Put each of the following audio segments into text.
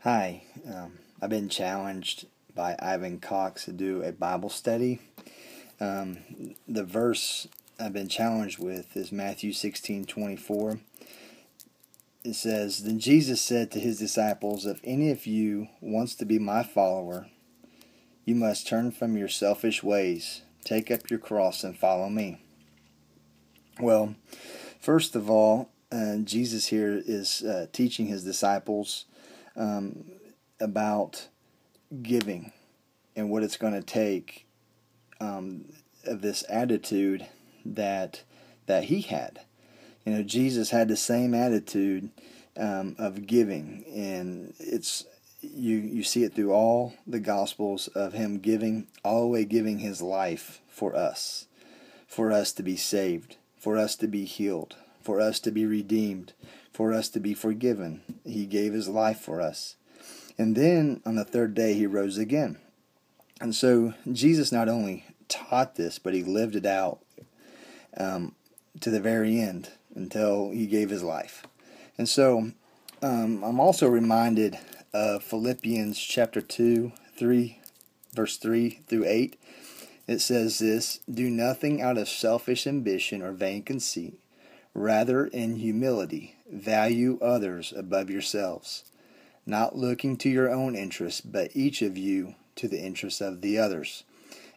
Hi, I've been challenged by Ivan Cox to do a Bible study. The verse I've been challenged with is Matthew 16:24. It says, "Then Jesus said to his disciples, if any of you wants to be my follower, you must turn from your selfish ways, take up your cross and follow me." Well, first of all, Jesus here is teaching his disciples about giving and what it's going to take of this attitude that he had. Jesus had the same attitude of giving, and you see it through all the Gospels of him giving, all the way giving his life for us to be saved, for us to be healed, for us to be redeemed, for us to be forgiven. He gave his life for us. And then on the third day he rose again. And so Jesus not only taught this, but he lived it out to the very end until he gave his life. And so I'm also reminded of Philippians chapter 2, verse 3 through 8. It says this, "Do nothing out of selfish ambition or vain conceit. Rather, in humility, value others above yourselves, not looking to your own interests, but each of you to the interests of the others.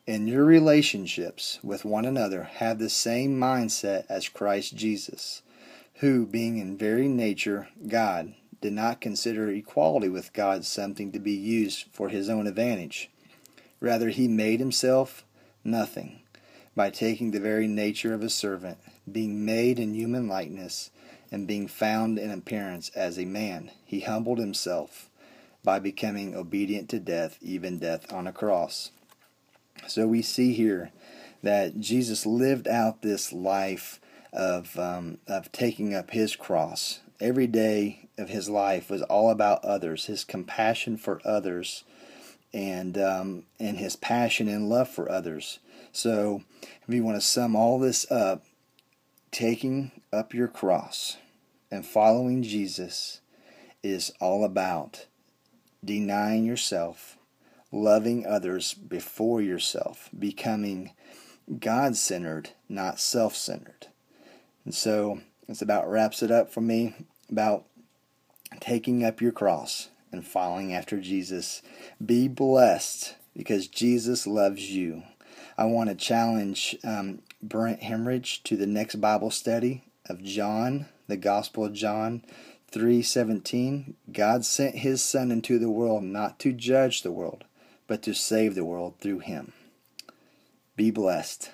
In your relationships with one another, have the same mindset as Christ Jesus, who, being in very nature God, did not consider equality with God something to be used for his own advantage. Rather, he made himself nothing, by taking the very nature of a servant, being made in human likeness, and being found in appearance as a man. He humbled himself by becoming obedient to death, even death on a cross." So we see here that Jesus lived out this life of taking up his cross. Every day of his life was all about others, his compassion for others, and his passion and love for others. So if you want to sum all this up, taking up your cross and following Jesus is all about denying yourself, loving others before yourself, becoming God-centered, not self-centered. And so it's about wraps it up for me about taking up your cross and following after Jesus. Be blessed because Jesus loves you. I want to challenge Brent Hemorrhage to the next Bible study of John, the Gospel of John 3:17. God sent his Son into the world not to judge the world, but to save the world through him. Be blessed.